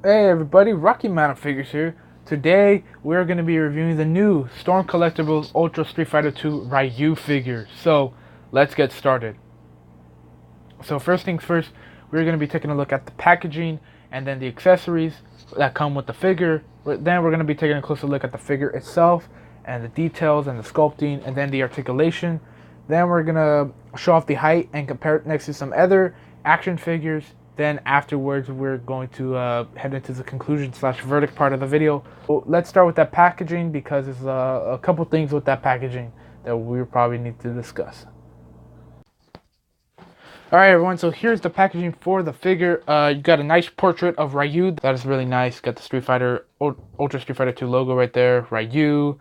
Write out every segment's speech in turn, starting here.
Hey everybody, Rocky Mountain Figures here. Today we're going to be reviewing the new Storm Collectibles Ultra Street Fighter 2 Ryu figure. So let's get started. So first things first, we're going to be taking a look at the packaging and then the accessories that come with the figure. Then we're going to be taking a closer look at the figure itself and the details and the sculpting and then the articulation. Then we're going to show off the height and compare it next to some other action figures. Then afterwards, we're going to head into the conclusion slash verdict part of the video. So let's start with that packaging because there's a couple things with that packaging that we probably need to discuss. Alright everyone, so here's the packaging for the figure. You got a nice portrait of Ryu. That is really nice. Got the Street Fighter, Ultra Street Fighter 2 logo right there. Ryu,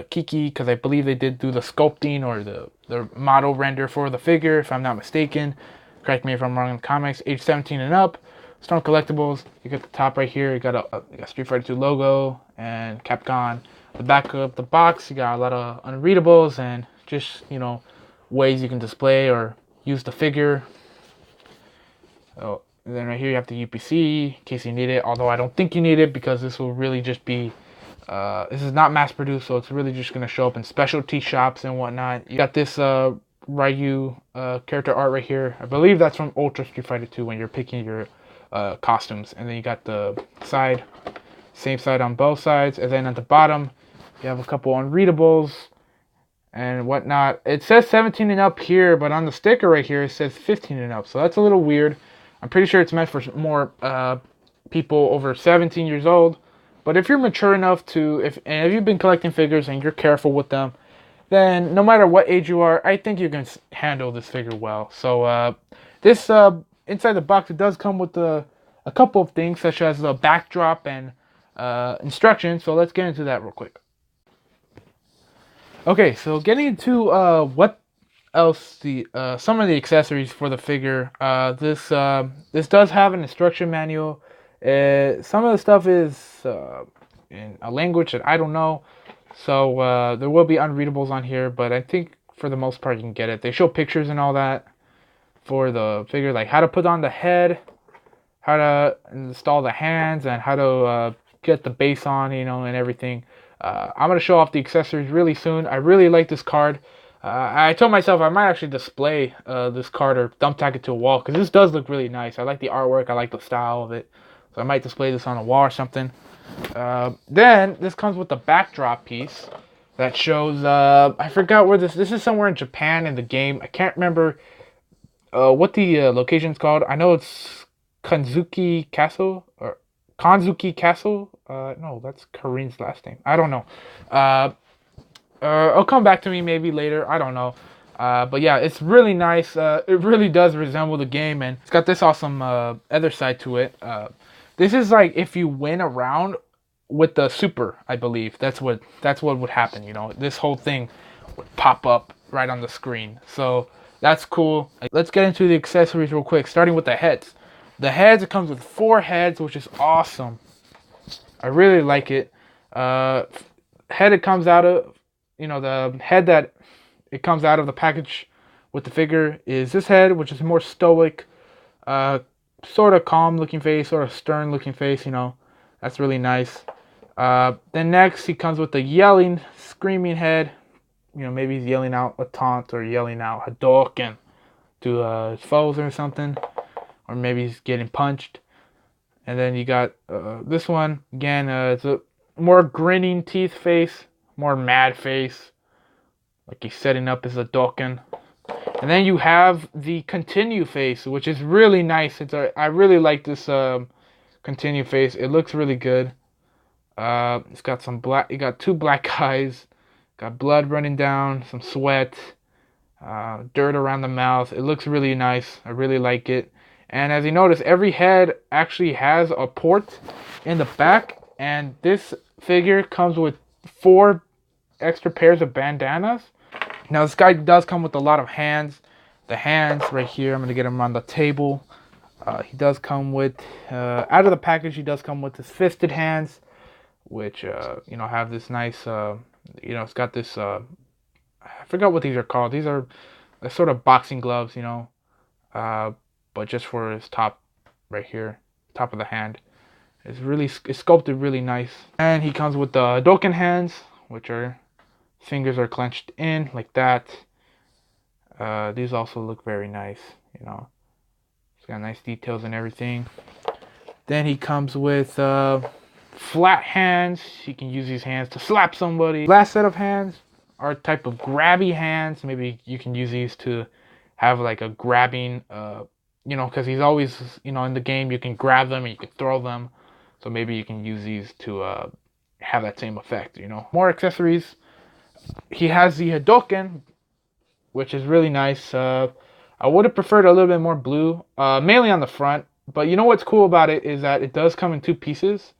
Kiki, because I believe they did do the sculpting or the model render for the figure, if I'm not mistaken. Correct me if I'm wrong in the comics. Age 17 and up. Storm Collectibles. You got the top right here. You got a Street Fighter 2 logo and Capcom. The back of the box, you got a lot of unreadables and just, ways you can display or use the figure. Oh, and then right here you have the UPC in case you need it. Although I don't think you need it because this will really just be this is not mass produced, so it's really just going to show up in specialty shops and whatnot. You got this Ryu character art right here. I believe that's from Ultra Street Fighter 2 when you're picking your costumes. And then you got the side, same side on both sides. And then at the bottom, you have a couple unreadables and whatnot. It says 17 and up here, but on the sticker right here, it says 15 and up. So that's a little weird. I'm pretty sure it's meant for more people over 17 years old. But if you're mature enough to, if you've been collecting figures and you're careful with them, then no matter what age you are, I think you can handle this figure well. So this inside the box, it does come with a couple of things, such as the backdrop and instructions. So let's get into that real quick. Okay, so getting into what else the some of the accessories for the figure. This does have an instruction manual. Some of the stuff is in a language that I don't know. So there will be unreadables on here, but I think for the most part you can get it. They show pictures and all that for the figure, like how to put on the head, how to install the hands, and how to get the base on, and everything. I'm going to show off the accessories really soon. I really like this card. I told myself I might actually display this card or thumbtack it to a wall because this does look really nice. I like the artwork. I like the style of it. So I might display this on a wall or something. Then this comes with the backdrop piece that shows, I forgot where this is somewhere in Japan in the game. I can't remember what the location's called. I know it's Kanzuki Castle or Kanzuki Castle. No, that's Karin's last name. I don't know. It'll come back to me maybe later. I don't know. But yeah, it's really nice. It really does resemble the game, and it's got this awesome other side to it. This is like if you win a round with the super, I believe. That's what would happen, This whole thing would pop up right on the screen. So that's cool. Let's get into the accessories real quick, starting with the heads. The heads, it comes with 4 heads, which is awesome. I really like it. Head it comes out of, the head that it comes out of the package with the figure is this head, which is more stoic, sort of calm looking face, sort of stern looking face, That's really nice. Then next he comes with the yelling, screaming head. Maybe he's yelling out a taunt or yelling out Hadouken to his foes or something. Or maybe he's getting punched. And then you got this one. Again, it's a more grinning teeth face, more mad face. Like he's setting up his Hadouken. And then you have the continue face, which is really nice. I really like this continue face. It looks really good. It's got some black. You got 2 black eyes. Got blood running down, some sweat, dirt around the mouth. It looks really nice. I really like it. And as you notice, every head actually has a port in the back. And this figure comes with 4 extra pairs of bandanas. Now this guy does come with a lot of hands. The hands right here, I'm going to get them on the table. He does come with, out of the package, he does come with his fisted hands, which, have this nice, it's got this, I forgot what these are called. These are sort of boxing gloves, but just for his top right here, top of the hand. It's sculpted really nice. And he comes with the Hadoken hands, which are fingers are clenched in like that. These also look very nice, you know. It's got nice details and everything. Then he comes with flat hands. You can use these hands to slap somebody. Last set of hands are a type of grabby hands. Maybe you can use these to have like a grabbing, you know, because he's always, you know, in the game you can grab them and you can throw them. So maybe you can use these to have that same effect, you know. More accessories. He has the Hadoken, which is really nice. I would have preferred a little bit more blue, mainly on the front. But you know what's cool about it is that it does come in two pieces.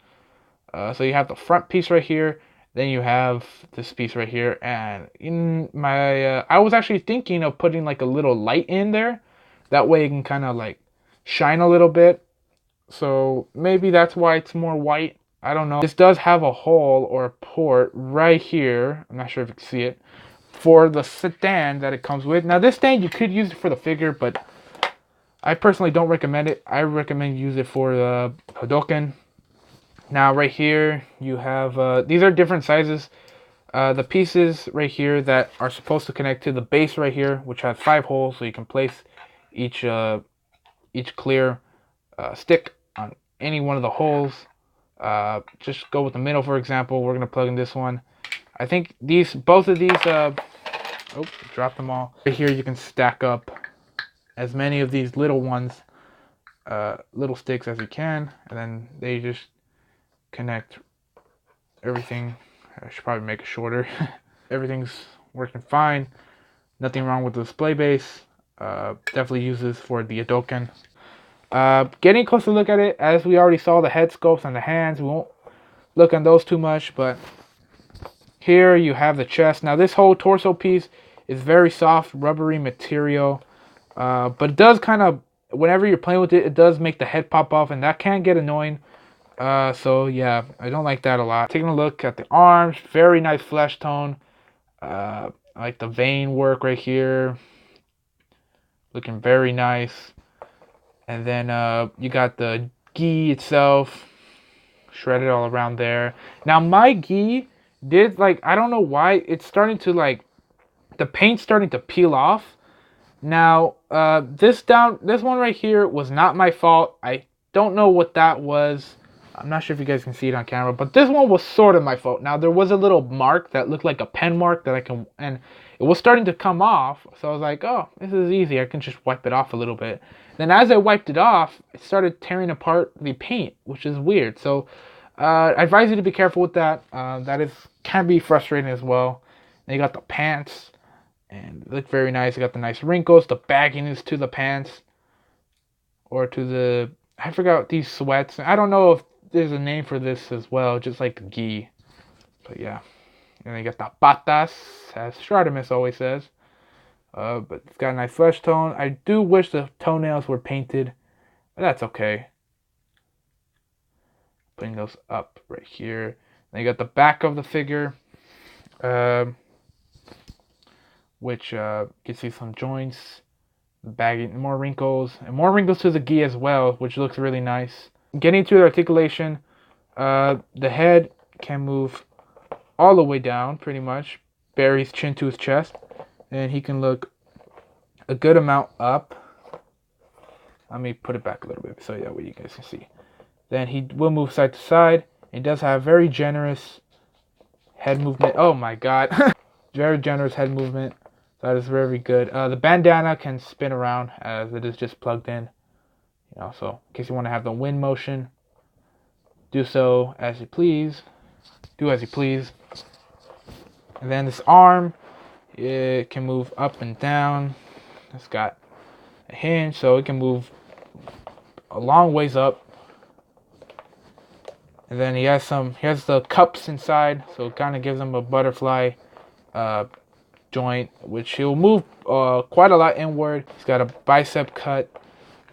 So you have the front piece right here, then you have this piece right here. And in my, I was actually thinking of putting like a little light in there. That way it can kind of like shine a little bit. So maybe that's why it's more white. I don't know. This does have a hole or a port right here. I'm not sure if you can see it. For the stand that it comes with. Now this stand you could use it for the figure, but I personally don't recommend it. I recommend use it for the Hadoken. Now right here you have these are different sizes. The pieces right here that are supposed to connect to the base right here, which has 5 holes, so you can place each clear stick on any one of the holes. Just go with the middle, for example. We're gonna plug in this one. I think both of these, oh, dropped them all. Right here you can stack up as many of these little ones, little sticks as you can, and then they just connect everything. I should probably make it shorter. Everything's working fine. Nothing wrong with the display base. Definitely use this for the Hadoken. Getting a closer look at it, as we already saw the head sculpts and the hands, we won't look on those too much, but here you have the chest. Now this whole torso piece is very soft, rubbery material, but it does kind of, whenever you're playing with it, it does make the head pop off, and that can get annoying. So yeah, I don't like that a lot. Taking a look at the arms, very nice flesh tone. I like the vein work right here, looking very nice. And then you got the gi itself, shredded all around there. Now my gi did, like, I don't know why, it's starting to, like, the paint's starting to peel off. Now this one right here was not my fault. I don't know what that was. I'm not sure if you guys can see it on camera, but this one was sort of my fault. Now there was a little mark that looked like a pen mark that and it was starting to come off. So I was like, oh, this is easy. I can just wipe it off a little bit. Then as I wiped it off, it started tearing apart the paint, which is weird. So I advise you to be careful with that. Can be frustrating as well. Then you got the pants, and they look very nice. You got the nice wrinkles, the bagginess to the pants, or to the, I forgot these sweats. I don't know if there's a name for this as well, just like the gi. But yeah. And then you got the patas, as Stratimus always says. But it's got a nice flesh tone. I do wish the toenails were painted, but that's okay. Putting those up right here. Then you got the back of the figure, which gives you some joints, baggy, more wrinkles, and more wrinkles to the gi as well, which looks really nice. Getting to the articulation, the head can move all the way down, pretty much, Barry's chin to his chest, and he can look a good amount up. Let me put it back a little bit so that way you guys can see. Then he will move side to side. He does have very generous head movement. Oh my god. Very generous head movement. That is very good. The bandana can spin around as it is just plugged in. You know, so in case you want to have the wind motion, do so as you please. Do as you please. And then this arm, it can move up and down. It's got a hinge, so it can move a long ways up. And then he has the cups inside, so it kind of gives him a butterfly joint, which he'll move quite a lot inward. He's got a bicep cut,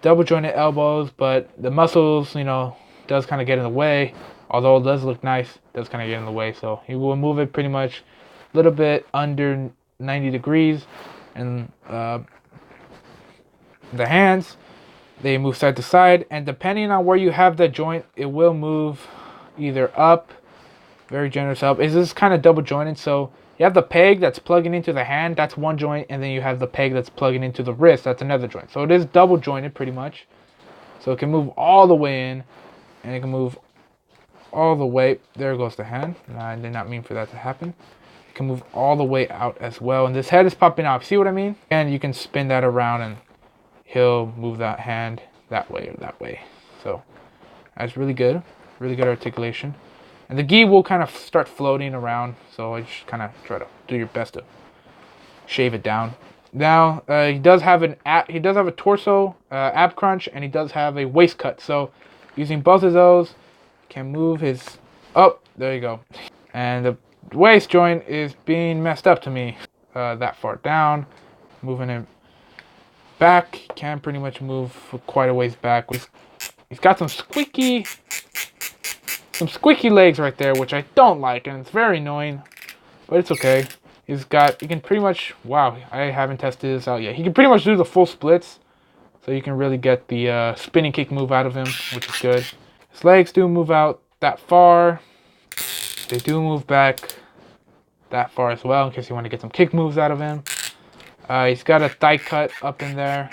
double jointed elbows, but the muscles, you know, does kind of get in the way. Although it does look nice, it does kind of get in the way. So he will move it pretty much a little bit under 90 degrees. And the hands, They move side to side, and depending on where you have the joint, it will move either up, very generous up. Is this kind of double jointed? So you have the peg that's plugging into the hand, that's one joint, and then you have the peg that's plugging into the wrist, that's another joint. So it is double jointed pretty much. So it can move all the way in, and it can move all the way. There goes the hand. I did not mean for that to happen. It can move all the way out as well, and this head is popping out. See what I mean? And you can spin that around, and he'll move that hand that way or that way. So that's really good articulation. And the gi will kind of start floating around, so I just kind of try to do your best to shave it down. Now he does have a torso ab crunch, and he does have a waist cut. So using both of those, can move his there you go. And the waist joint is being messed up to me that far down. Moving it back, can pretty much move for quite a ways back. He's got some squeaky legs right there, which I don't like, and it's very annoying, but it's okay. He can pretty much, wow, I haven't tested this out yet. He can pretty much do the full splits, so you can really get the spinning kick move out of him, which is good. His legs do move out that far. They do move back that far as well, in case you want to get some kick moves out of him. He's got a thigh cut up in there.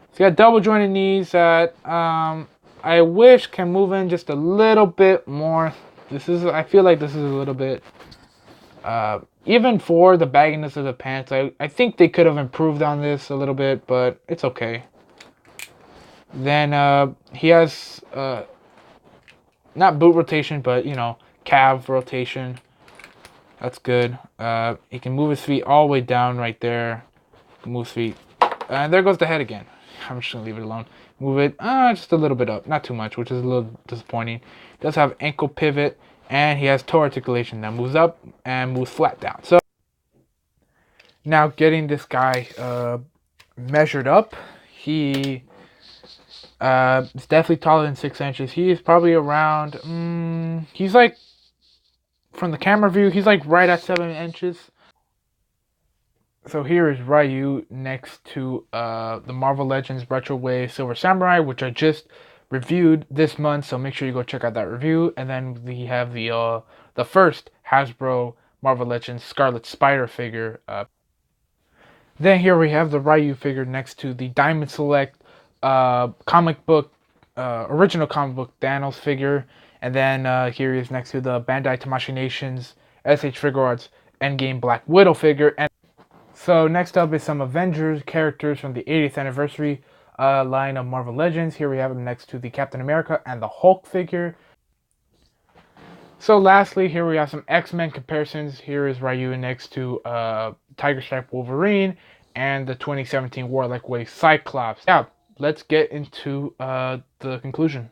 He's got double jointed knees that I wish can move in just a little bit more. I feel like this is a little bit, even for the bagginess of the pants, I think they could have improved on this a little bit, but it's okay. Then he has, not boot rotation, but, calf rotation. That's good. He can move his feet all the way down right there. Move his feet. And there goes the head again. I'm just going to leave it alone. Move it just a little bit up. Not too much, which is a little disappointing. He does have ankle pivot, and he has toe articulation that moves up and moves flat down. So now getting this guy measured up, he is definitely taller than 6 inches. He is probably around, he's like, from the camera view, he's like right at 7 inches. So here is Ryu next to the Marvel Legends Retro Wave Silver Samurai, which I just reviewed this month. So make sure you go check out that review. And then we have the first Hasbro Marvel Legends Scarlet Spider figure. Then here we have the Ryu figure next to the Diamond Select original comic book Thanos figure. And then here he is next to the Bandai Tamashii Nations SH Figure Arts Endgame Black Widow figure. And so next up is some Avengers characters from the 80th anniversary line of Marvel Legends. Here we have them next to the Captain America and the Hulk figure. So lastly, here we have some X-Men comparisons. Here is Ryu next to Tiger Stripe Wolverine and the 2017 Warlike Wave Cyclops. Yeah, let's get into the conclusion.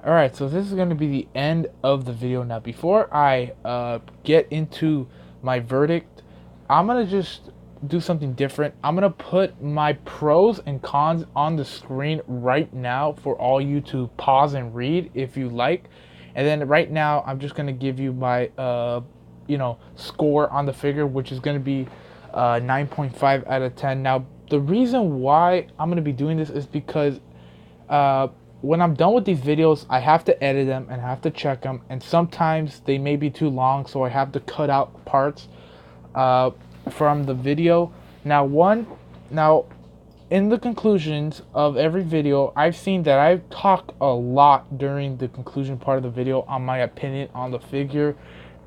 Alright, so this is going to be the end of the video. Now, before I get into my verdict, I'm going to just do something different. I'm going to put my pros and cons on the screen right now for all you to pause and read if you like. And then right now, I'm just going to give you my, score on the figure, which is going to be 9.5 out of 10. Now, the reason why I'm going to be doing this is because when I'm done with these videos, I have to edit them and I have to check them, and sometimes they may be too long, so I have to cut out parts from the video. Now in the conclusions of every video, I've seen that I talk a lot during the conclusion part of the video on my opinion on the figure,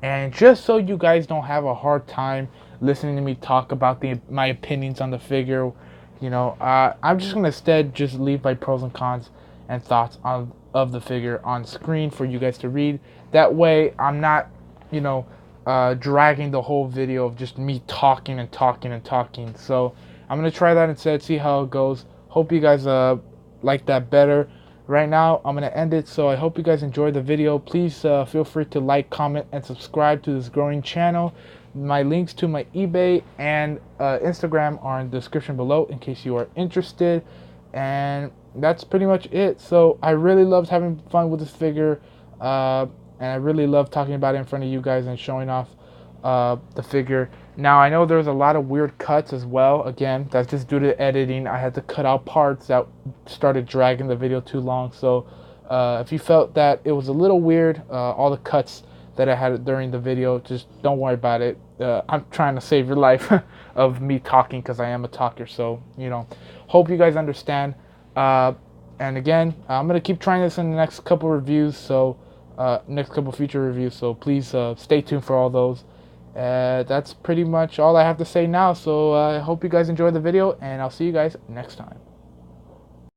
and just so you guys don't have a hard time listening to me talk about my opinions on the figure, I'm just gonna instead just leave my pros and cons and thoughts of the figure on screen for you guys to read. That way I'm not dragging the whole video of just me talking and talking and talking. So I'm gonna try that instead, see how it goes. Hope you guys like that better. Right now I'm gonna end it, so I hope you guys enjoyed the video. Please feel free to like, comment, and subscribe to this growing channel. My links to my eBay and Instagram are in the description below in case you are interested. And that's pretty much it. So I really loved having fun with this figure, and I really love talking about it in front of you guys and showing off the figure. Now I know there's a lot of weird cuts as well. Again, that's just due to editing. I had to cut out parts that started dragging the video too long. So if you felt that it was a little weird, all the cuts that I had during the video, just don't worry about it. I'm trying to save your life of me talking, because I am a talker. So, you know, hope you guys understand. And again, I'm going to keep trying this in the next couple reviews. So next couple future reviews. So please stay tuned for all those. That's pretty much all I have to say now. So I hope you guys enjoyed the video, and I'll see you guys next time.